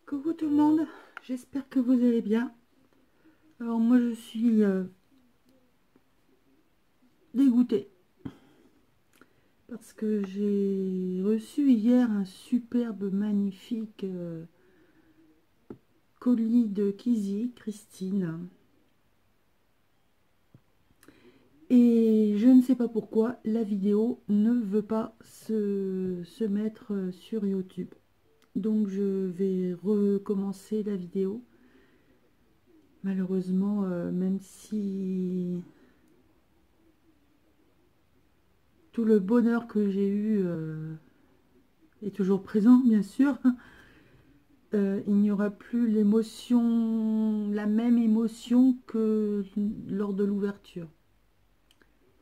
Coucou tout le monde, j'espère que vous allez bien. Alors moi je suis dégoûtée parce que j'ai reçu hier un superbe, magnifique colis de Kizzy, Christine. Et je ne sais pas pourquoi la vidéo ne veut pas se mettre sur YouTube. Donc je vais recommencer la vidéo. Malheureusement, même si tout le bonheur que j'ai eu est toujours présent, bien sûr, il n'y aura plus l'émotion, la même émotion que lors de l'ouverture.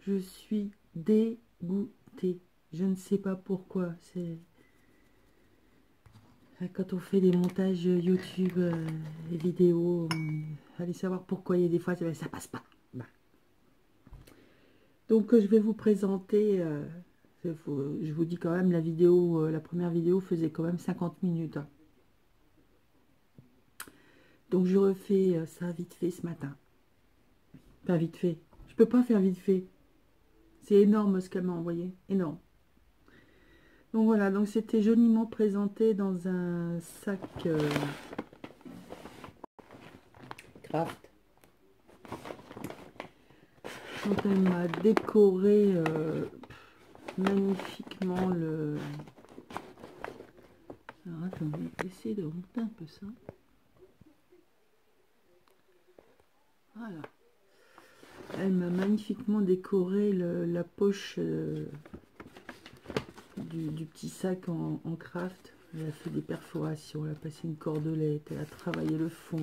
Je suis dégoûtée. Je ne sais pas pourquoi. C'est quand on fait des montages YouTube, des vidéos, allez savoir pourquoi il y a des fois ça passe pas. Bah. Donc je vais vous présenter. Je vous dis quand même, la vidéo, la première vidéo faisait quand même 50 minutes. Hein. Donc je refais ça vite fait ce matin. Enfin vite fait. Je peux pas faire vite fait. C'est énorme ce qu'elle m'a envoyé. Énorme. Donc voilà, donc c'était joliment présenté dans un sac craft. Donc elle m'a décoré magnifiquement le... Alors attendez, je vais essayer de remonter un peu ça. Voilà. Elle m'a magnifiquement décoré la poche du petit sac en craft. Elle a fait des perforations, elle a passé une cordelette, elle a travaillé le fond,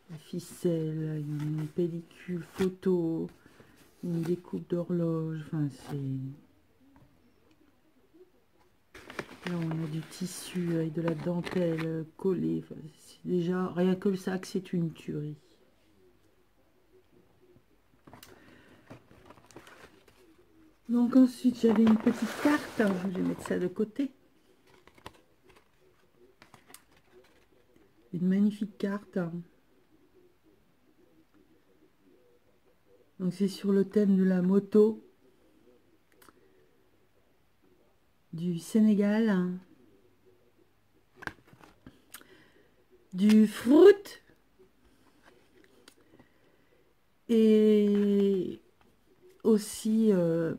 la ficelle, une pellicule photo, une découpe d'horloge. Enfin, c'est... Là, on a du tissu avec de la dentelle collée. Enfin, c'est déjà, rien que le sac, c'est une tuerie. Donc ensuite, j'avais une petite carte. Je vais mettre ça de côté. Une magnifique carte. Donc c'est sur le thème de la moto du Sénégal. Du fruit. Et aussi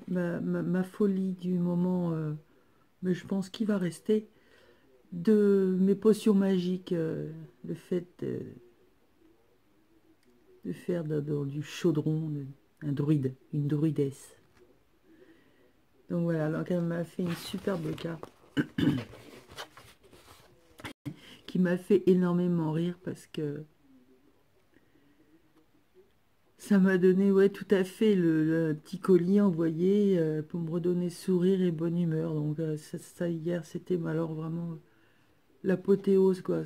ma folie du moment, mais je pense qu'il va rester, de mes potions magiques, le fait de faire du chaudron, un druide, une druidesse. Donc voilà, donc elle m'a fait une superbe carte qui m'a fait énormément rire parce que ça m'a donné, ouais, tout à fait le petit colis envoyé pour me redonner sourire et bonne humeur. Donc ça hier, c'était alors vraiment l'apothéose, quoi.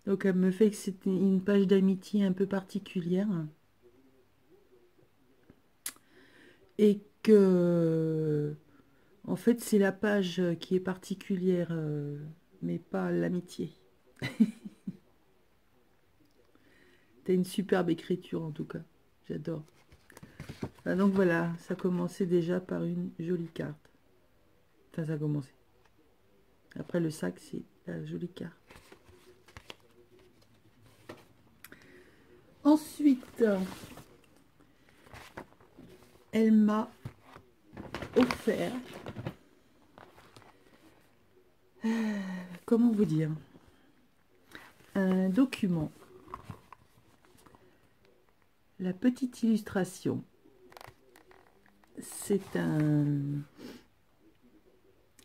Donc elle me fait que c'était une page d'amitié un peu particulière. Et que, en fait, c'est la page qui est particulière, mais pas l'amitié. T'as une superbe écriture, en tout cas. J'adore. Ah, donc voilà, ça commençait déjà par une jolie carte. Enfin, ça a commencé. Après, le sac, c'est la jolie carte. Ensuite, elle m'a offert, comment vous dire, un document. La petite illustration, c'est un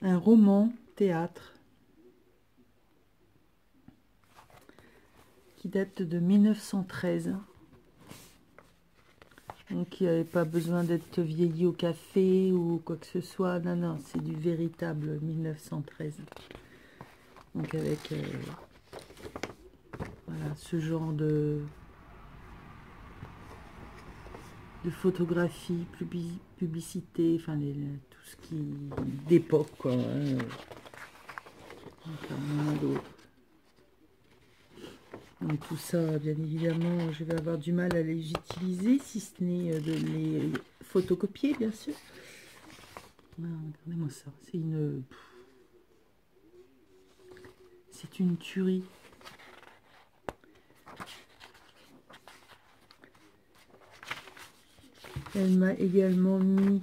roman théâtre qui date de 1913. Donc il n'y avait pas besoin d'être vieilli au café ou quoi que ce soit. Non, non, c'est du véritable 1913. Donc avec voilà, ce genre de photographie, publicité, enfin tout ce qui d'époque, quoi. Hein. Donc, on en a d'autres. Donc tout ça, bien évidemment, je vais avoir du mal à les utiliser, si ce n'est de les photocopier, bien sûr. Voilà, regardez-moi ça, c'est une tuerie. Elle m'a également mis...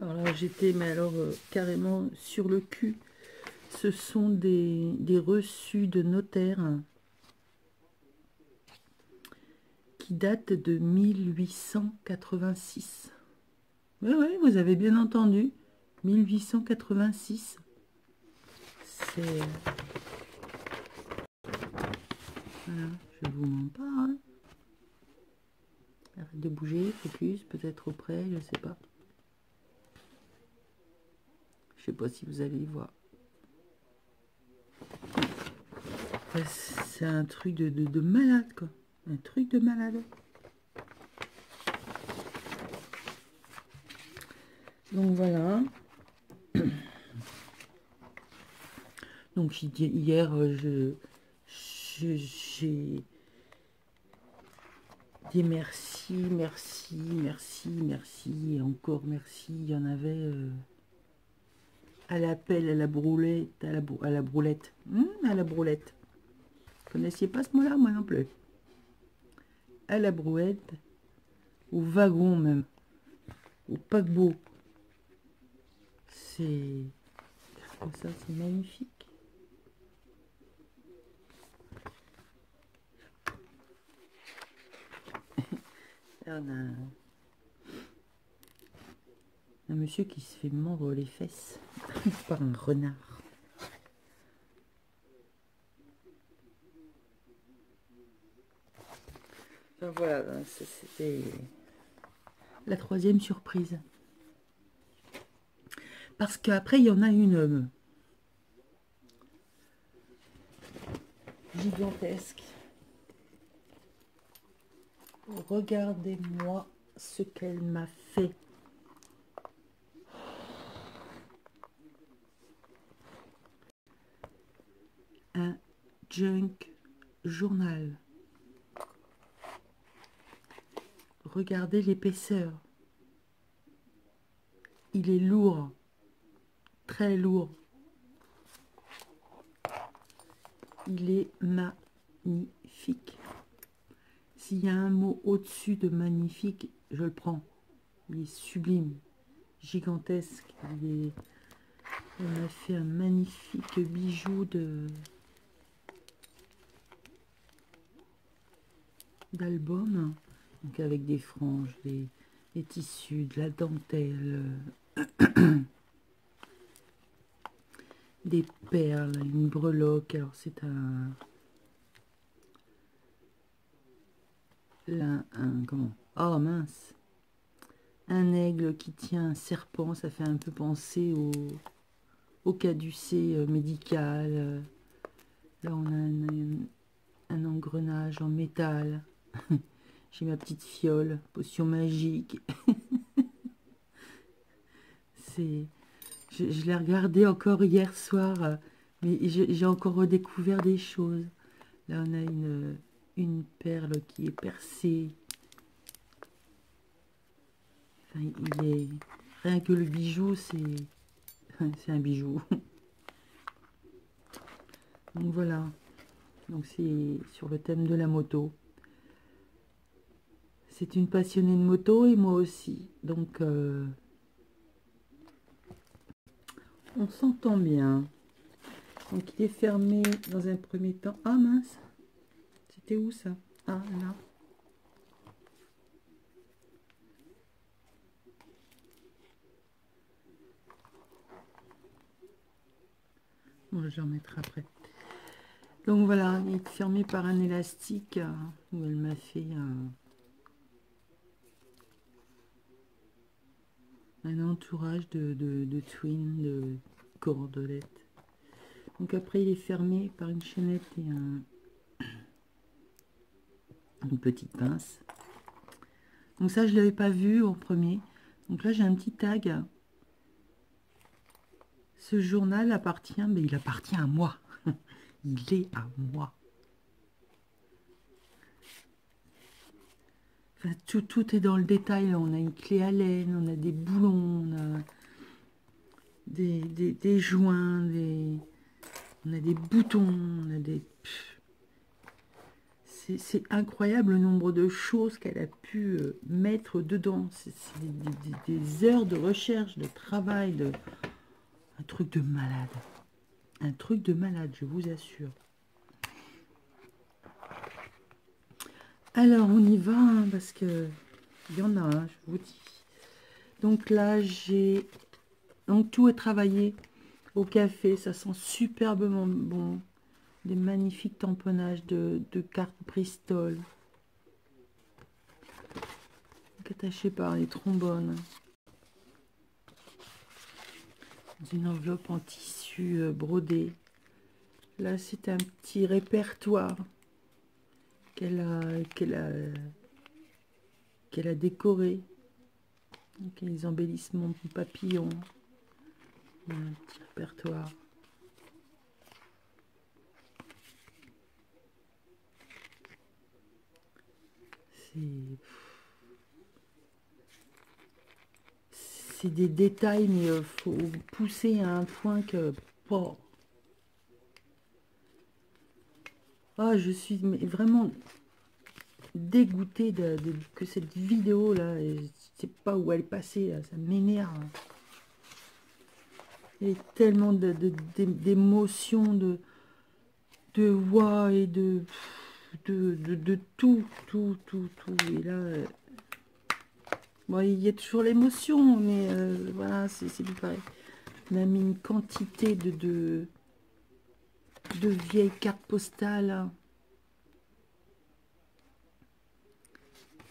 Alors là, j'étais, mais alors, carrément sur le cul. Ce sont des reçus de notaire qui datent de 1886. Oui, oui, vous avez bien entendu. 1886. C'est... Voilà, je vous mens pas. Hein. Arrête de bouger, focus, peut-être auprès, je sais pas. Je sais pas si vous allez y voir. C'est un truc de malade, quoi. Un truc de malade. Donc voilà. Donc hier, j'ai dit merci, merci, merci, merci, et encore merci. Il y en avait à la pelle, à la broulette, à la broulette. À la broulette. Vous connaissiez pas ce mot-là, moi non plus. À la brouette, au wagon même, au paquebot. C'est comme ça, c'est magnifique. Là, on a un monsieur qui se fait mordre les fesses par un renard. Enfin, voilà, c'était la troisième surprise. Parce qu'après, il y en a une gigantesque. Regardez-moi ce qu'elle m'a fait. Un junk journal. Regardez l'épaisseur. Il est lourd. Très lourd. Il est magnifique. S'il y a un mot au-dessus de magnifique, je le prends. Il est sublime, gigantesque. On a fait un magnifique bijou d'album. Donc avec des franges, des tissus, de la dentelle, des perles, une breloque. Alors c'est comment? Oh mince! Un aigle qui tient un serpent, ça fait un peu penser au caducée médical. Là on a un engrenage en métal. J'ai ma petite fiole, potion magique. Je l'ai regardé encore hier soir, mais j'ai encore redécouvert des choses. Là, on a une perle qui est percée. Enfin, rien que le bijou, c'est un bijou. Donc voilà. Donc c'est sur le thème de la moto. C'est une passionnée de moto et moi aussi. Donc on s'entend bien. Donc il est fermé dans un premier temps. Ah mince, c'était où ça? Ah là. Bon, je le remettrai après. Donc voilà, il est fermé par un élastique où elle m'a fait un entourage de twin, de cordelettes. Donc après il est fermé par une chaînette et une petite pince. Donc ça je ne l'avais pas vu en premier. Donc là j'ai un petit tag. Ce journal appartient, mais il appartient à moi. il est à moi. Enfin, tout est dans le détail. Là, on a une clé à laine, on a des boulons, on a des joints, on a des boutons, on a des... C'est incroyable le nombre de choses qu'elle a pu mettre dedans. C'est des heures de recherche, de travail, un truc de malade. Un truc de malade, je vous assure. Alors, on y va, hein, parce que il y en a, hein, je vous dis. Donc là, j'ai... Donc, tout est travaillé au café. Ça sent superbement bon. Des magnifiques tamponnages de cartes Bristol. Attachés par les trombones. Dans une enveloppe en tissu brodé. Là, c'est un petit répertoire qu'elle a décoré. Donc, les embellissements papillons. Un petit répertoire. C'est des détails, mais faut pousser à un point que... Oh, oh, je suis vraiment dégoûtée que cette vidéo là, je sais pas où elle est passée, là, ça m'énerve. Il y a tellement d'émotions, de voix et de tout. Et là, bon, il y a toujours l'émotion, mais voilà, c'est plus pareil. On a mis une quantité de vieilles cartes postales. Hein.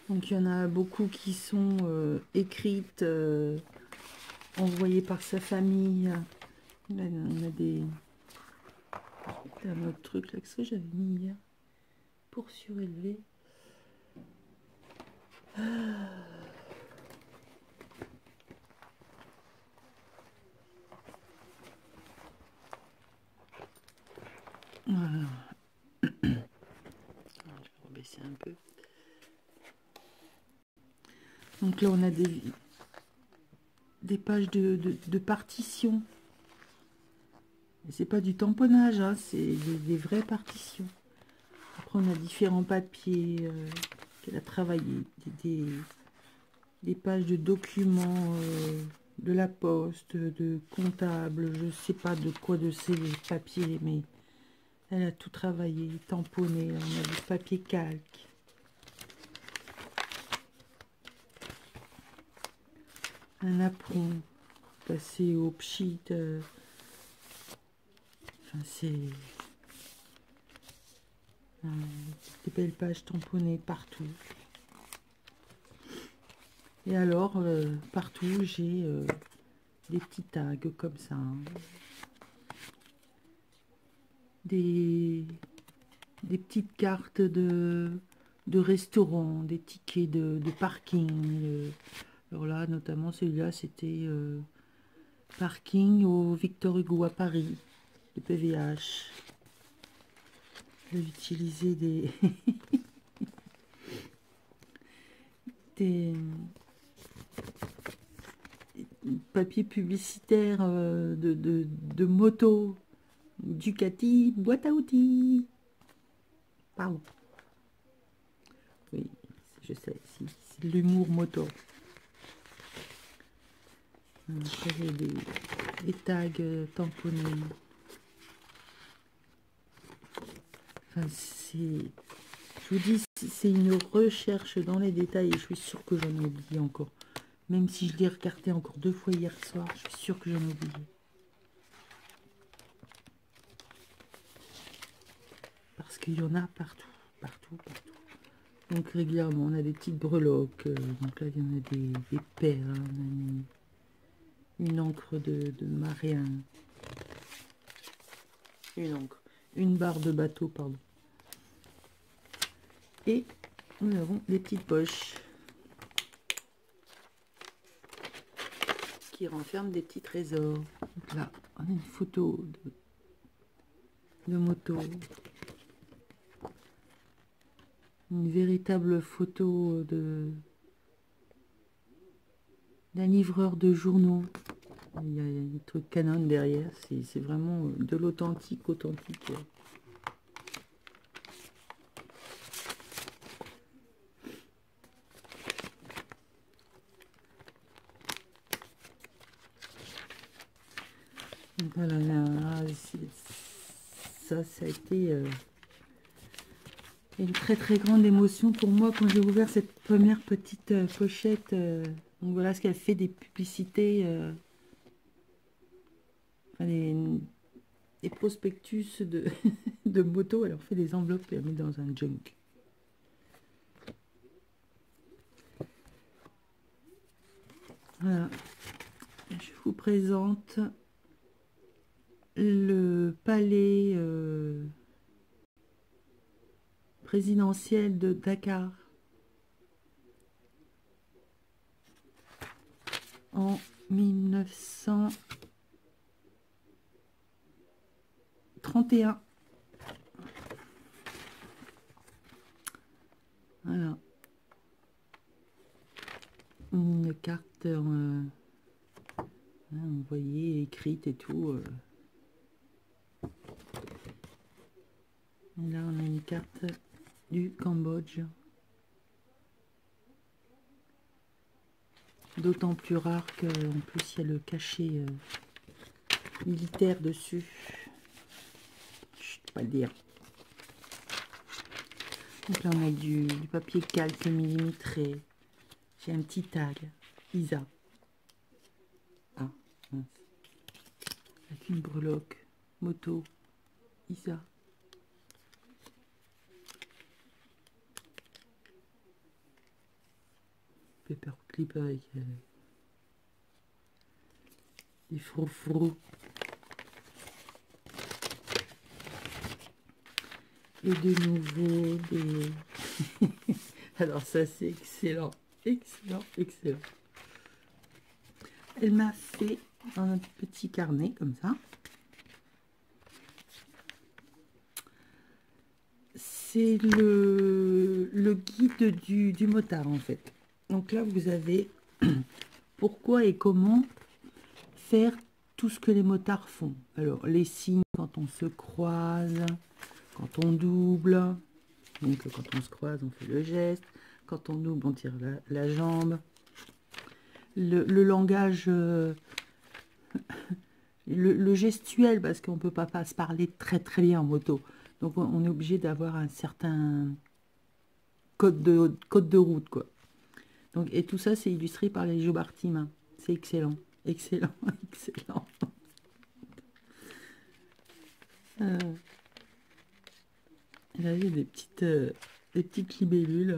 Donc il y en a beaucoup qui sont écrites, envoyées par sa famille. Là, on a des... un autre truc là, que j'avais mis hier pour surélever. Voilà. Je vais rebaisser un peu. Donc là, on a des pages de partitions. C'est pas du tamponnage, hein, c'est des vraies partitions. Après, on a différents papiers qu'elle a travaillé, des pages de documents de la poste, de comptable, je sais pas de quoi de ces papiers, mais elle a tout travaillé, tamponné. On a du papier calque. Un apron passé au pchit. Enfin, c'est des belles pages tamponnées partout. Et alors, partout, j'ai des petits tags comme ça. Hein. Des petites cartes de restaurant, des tickets de parking. Alors là, notamment, celui-là, c'était parking au Victor Hugo à Paris, le PVH. J'ai utilisé des... des papiers publicitaires de moto. Ducati, boîte à outils. Pardon. Oui, je sais, c'est de l'humour moto. Après, des tags tamponnés. Enfin, je vous dis, c'est une recherche dans les détails et je suis sûre que j'en ai oublié encore. Même si je l'ai regardé encore 2 fois hier soir, je suis sûre que j'en ai oublié. Parce qu'il y en a partout. Donc régulièrement, on a des petites breloques. Donc là, il y en a des perles. On a une encre de marin. Une encre. Une barre de bateau, pardon. Et nous avons des petites poches qui renferment des petits trésors. Donc là, on a une photo de moto. Une véritable photo d'un livreur de journaux. Il y a des trucs Canon derrière, c'est vraiment de l'authentique, authentique. Voilà, là, ça a été une très très grande émotion pour moi quand j'ai ouvert cette première petite pochette. Donc voilà ce qu'elle fait des publicités, enfin, des prospectus de, de moto. Elle leur fait des enveloppes et elle met dans un junk. Voilà, je vous présente le palais présidentiel de Dakar en 1931. Voilà. Une carte, vous voyez, écrite et tout. Et là, on a une carte du Cambodge. D'autant plus rare qu'en plus, il y a le cachet militaire dessus. Je ne peux pas le dire. Donc là, on a du papier calque millimétré. J'ai un petit tag. Isa. Ah, mince. Avec une breloque. Moto. Isa. Paperclip avec des froufrous. Et de nouveau des... Alors ça c'est excellent. Excellent, excellent. Elle m'a fait un petit carnet comme ça. C'est le guide du motard en fait. Donc là vous avez pourquoi et comment faire tout ce que les motards font. Alors les signes quand on se croise, quand on double, donc quand on se croise on fait le geste, quand on double on tire la jambe, le langage, le gestuel, parce qu'on ne peut pas se parler très très bien en moto, donc on est obligé d'avoir un certain code de route quoi. Donc, et tout ça c'est illustré par les Jobartima. C'est excellent, excellent, excellent. Là, il y a des petites libellules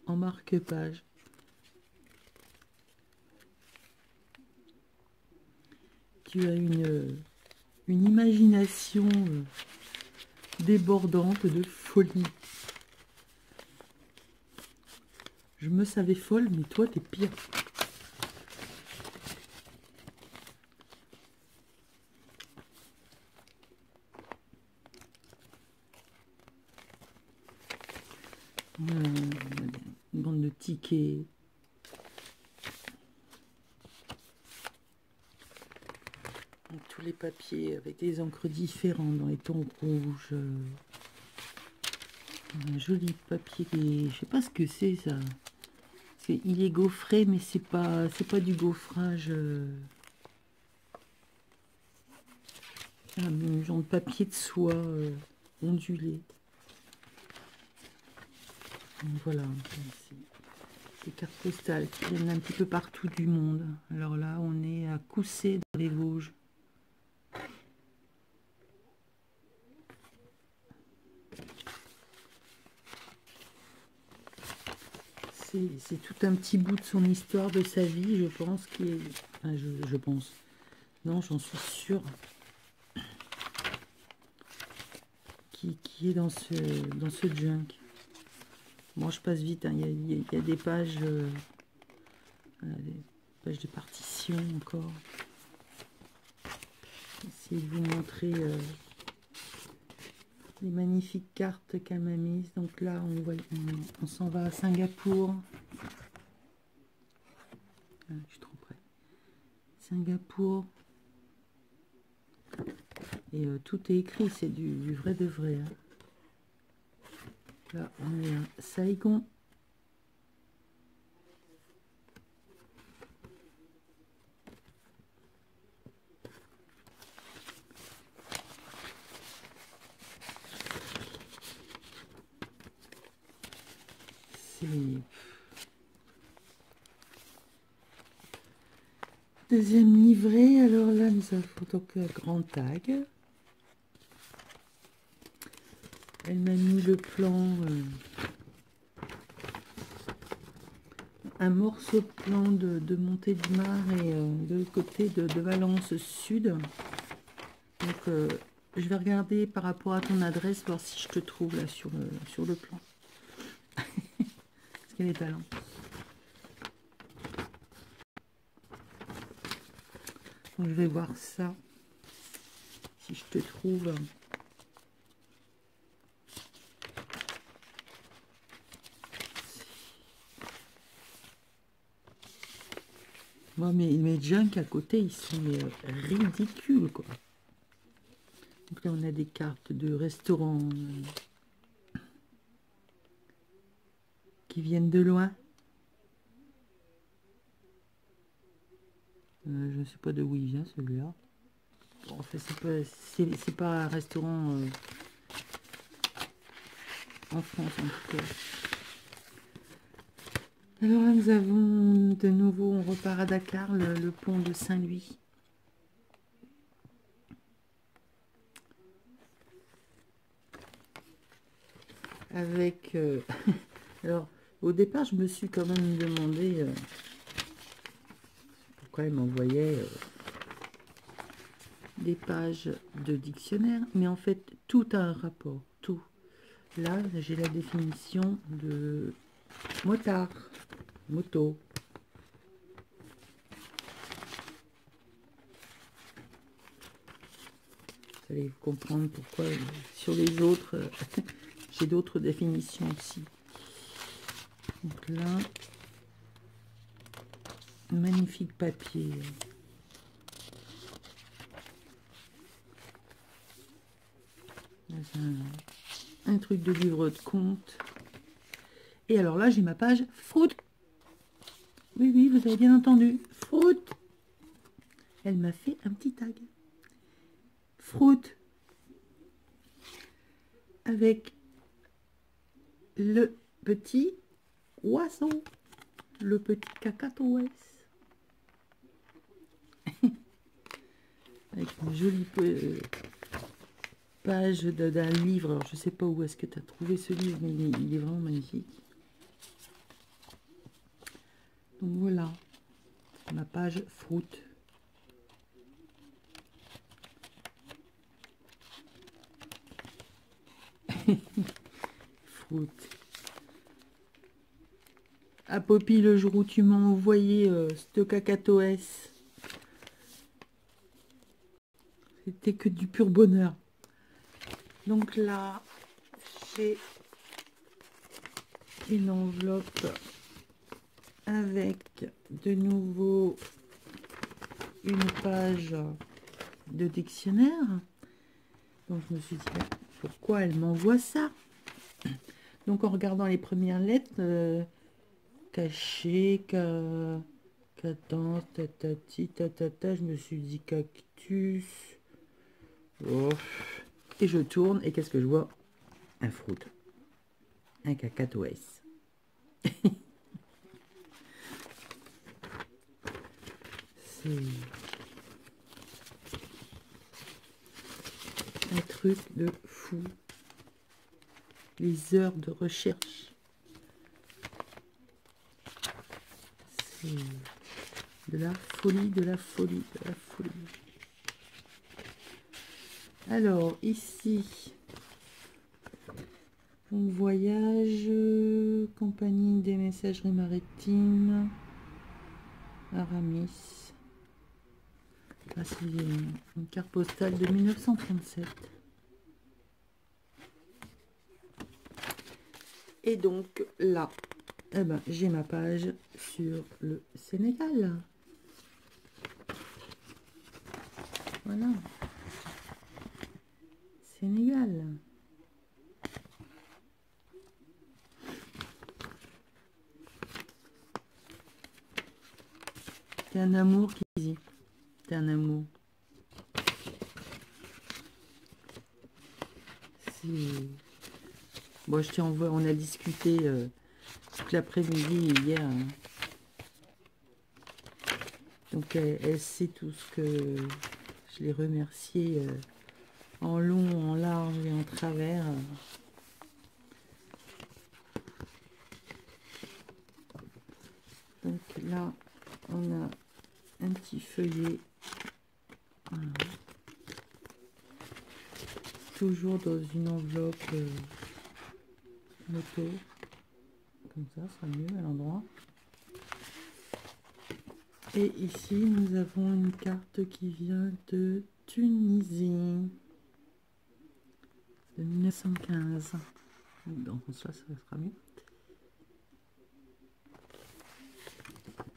en marque-page. Tu as une imagination débordante de folie. Je me savais folle, mais toi, t'es pire. Une bande de tickets. Tous les papiers avec des encres différentes dans les tons rouges. Un joli papier. Je sais pas ce que c'est ça. Il est gaufré, mais c'est pas du gaufrage. Un genre de papier de soie ondulé. Donc voilà, des cartes postales qui viennent un petit peu partout du monde. Alors là, on est à Coussé dans les Vosges. C'est tout un petit bout de son histoire, de sa vie, je pense, qui est... Enfin, je pense. Non, j'en suis sûre. Qui est dans ce junk. Bon, je passe vite, hein. Il y a des pages... voilà, des pages de partition encore. Essayer de vous montrer les magnifiques cartes qu'elle m'a mises. Donc là, on s'en va à Singapour. Ah, je suis trop près. Singapour. Et tout est écrit, c'est du vrai de vrai. Hein. Là, on est à Saigon. C'est deuxième livret. Alors là, nous avons donc un grand tag. Elle m'a mis le plan, un morceau de plan de montée du Mar et de l'autre côté de Valence Sud. Donc, je vais regarder par rapport à ton adresse, voir si je te trouve là sur le plan. Parce qu'elle est Valence. Donc, je vais voir ça, si je te trouve. Moi, mes junks à côté, ils sont ridicules, quoi. Donc là, on a des cartes de restaurants qui viennent de loin. Je ne sais pas de où il vient, celui-là. Bon, en fait, c'est pas un restaurant en France, en tout cas. Alors là, nous avons de nouveau, on repart à Dakar, le pont de Saint-Louis. Avec... alors, au départ, je me suis quand même demandé pourquoi elle m'envoyait des pages de dictionnaire. Mais en fait, tout a un rapport, tout. Là, j'ai la définition de motard, moto. Vous allez comprendre pourquoi sur les autres, j'ai d'autres définitions aussi. Donc là, magnifique papier. Un truc de livre de compte. Et alors là, j'ai ma page fruit. Oui, oui, vous avez bien entendu. Fruit. Elle m'a fait un petit tag. Fruit. Avec le petit oiseau. Le petit cacatoès. Avec une jolie page d'un livre. Alors, je sais pas où est-ce que tu as trouvé ce livre, mais il est vraiment magnifique. Donc voilà, ma page fruit. Fruit. À Poppy, le jour où tu m'as envoyé ce cacatoès, c'était que du pur bonheur. Donc là, j'ai une enveloppe avec de nouveau une page de dictionnaire. Donc je me suis dit, pourquoi elle m'envoie ça? Donc en regardant les premières lettres, caché, cadence, tatati, tatata, je me suis dit cactus. Oh. Et je tourne, et qu'est-ce que je vois? Un fruit. Un cacatoès. C'est un truc de fou. Les heures de recherche. C'est de la folie, de la folie, de la folie. Alors, ici, on voyage, compagnie des messageries maritimes, Aramis. Ah, c'est une carte postale de 1937. Et donc là, eh ben, j'ai ma page sur le Sénégal. Voilà. Sénégal. T'es un amour qui dit. T'es un amour. Bon, je t'envoie, on a discuté toute l'après-midi hier. Hein. Donc, elle sait tout ce que je l'ai remercié en long, en large et en travers. Donc là, on a un petit feuillet. Voilà. Toujours dans une enveloppe moto. Comme ça sera mieux à l'endroit. Et ici, nous avons une carte qui vient de Tunisie. De 1915. Donc ça sera mieux.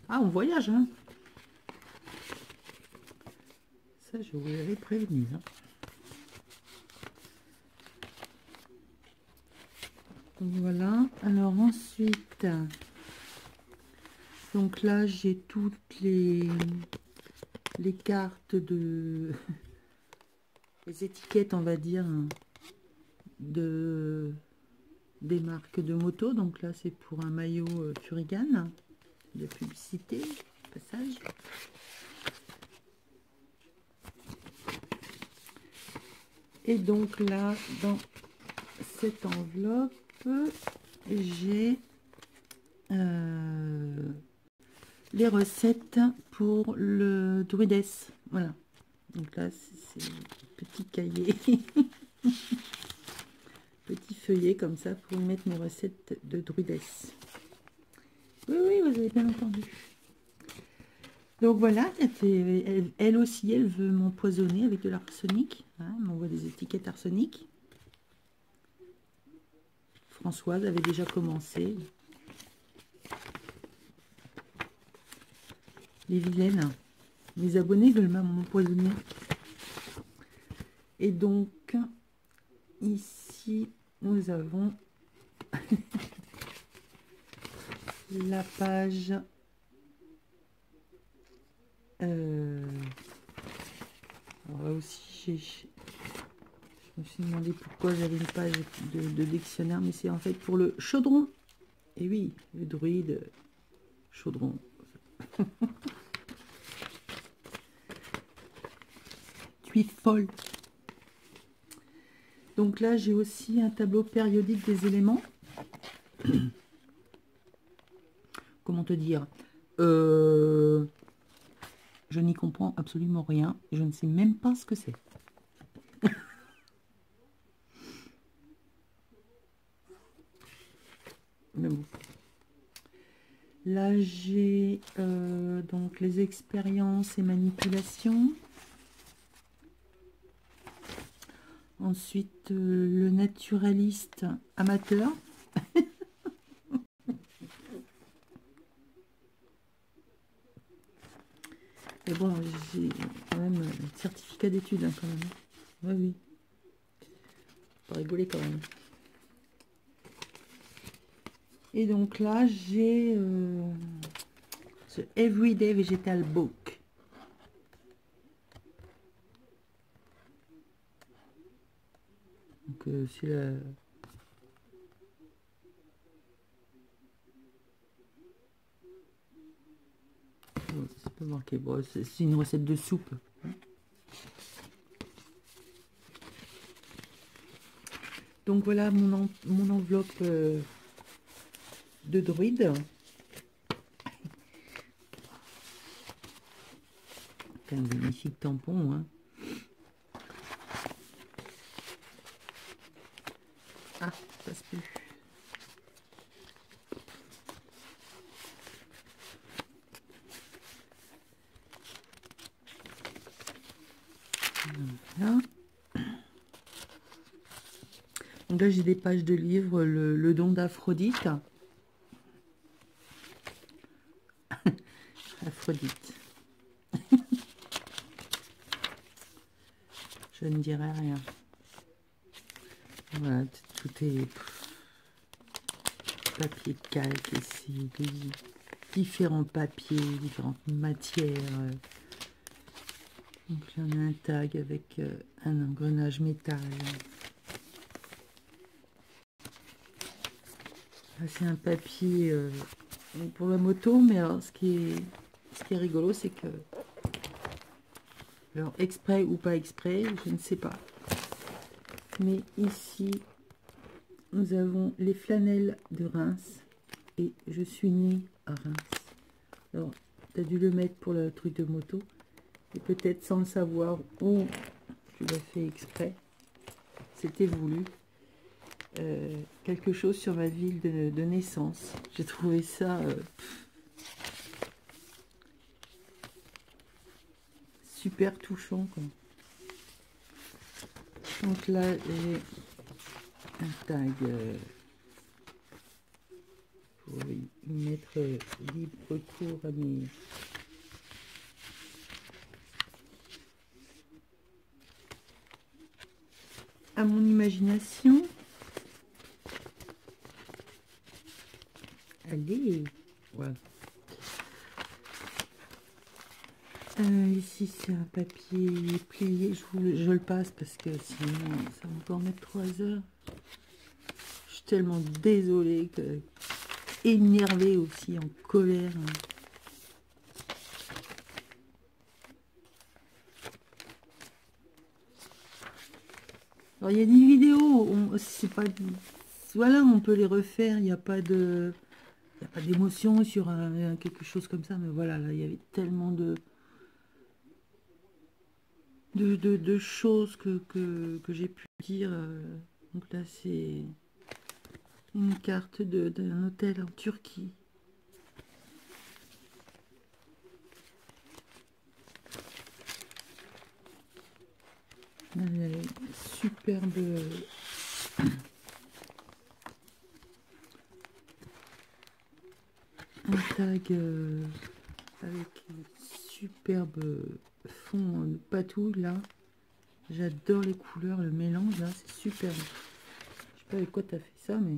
Ah, on voyage, hein. Ça, je vous l'avais prévenu. Hein. Donc, voilà. Alors ensuite, donc là, j'ai toutes les cartes de... les étiquettes, on va dire, de... des marques de moto. Donc là, c'est pour un maillot Furigan de publicité, passage. Et donc là, dans cette enveloppe, j'ai les recettes pour le druides. Voilà. Donc là, c'est petit cahier, petit feuillet comme ça pour y mettre mes recettes de druides. Oui, oui, vous avez bien entendu. Donc voilà, elle aussi, elle veut m'empoisonner avec de l'arsenic. Hein, elle m'envoie des étiquettes arsenic. Françoise avait déjà commencé. Les vilaines. Mes abonnés veulent m'empoisonner. Et donc, ici, nous avons la page... alors là aussi, je me suis demandé pourquoi j'avais une page de dictionnaire, mais c'est en fait pour le chaudron. Et oui, le druide chaudron. Tu es folle. Donc là, j'ai aussi un tableau périodique des éléments. Comment te dire, je n'y comprends absolument rien. Je ne sais même pas ce que c'est. Mais bon. Là, j'ai donc les expériences et manipulations. Ensuite, le naturaliste amateur. Et bon, j'ai quand même un certificat d'études, hein, quand même. Oui, oui. Faut pas rigoler quand même. Et donc là, j'ai ce Everyday Vegetal Book. Donc c'est la... c'est pas marqué. Bon, c'est une recette de soupe. Donc voilà mon enveloppe de druide. Un magnifique tampon. Hein. Ah, ça passe plus. Voilà. Donc Donc là, j'ai des pages de livres, le don d'Aphrodite. Aphrodite. Je ne dirai rien. Voilà, tout est papier de calque ici, différents papiers, différentes matières. Donc là, on a un tag avec un engrenage métal. C'est un papier pour la moto, mais alors, ce qui est rigolo, c'est que, alors exprès ou pas exprès, je ne sais pas, mais ici, nous avons les flanelles de Reims, et je suis née à Reims. Alors, tu as dû le mettre pour le truc de moto, et peut-être sans le savoir, ou tu l'as fait exprès, c'était voulu. Quelque chose sur ma ville de naissance. J'ai trouvé ça super touchant, quoi. Donc là, j'ai un tag pour y mettre libre cours à mon imagination. Allez, voilà. Ici, c'est un papier plié. Je le passe parce que sinon, ça va encore mettre 3 heures. Je suis tellement désolée, énervée aussi, en colère. Alors, il y a des vidéos, c'est pas... Voilà, on peut les refaire, il n'y a pas de... Il n'y a pas d'émotion sur quelque chose comme ça, mais voilà, là, il y avait tellement de choses que j'ai pu dire. Donc là, c'est une carte d'un hôtel en Turquie. Là, il y a les superbes... un tag avec un superbe fond de patou, là. J'adore les couleurs, le mélange, là, c'est superbe. Je sais pas avec quoi tu as fait ça, mais...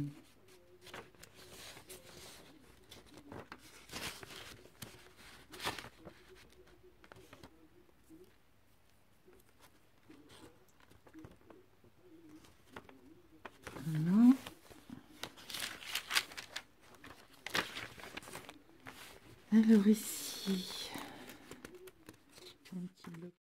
Voilà. Alors ici, un petit bloc.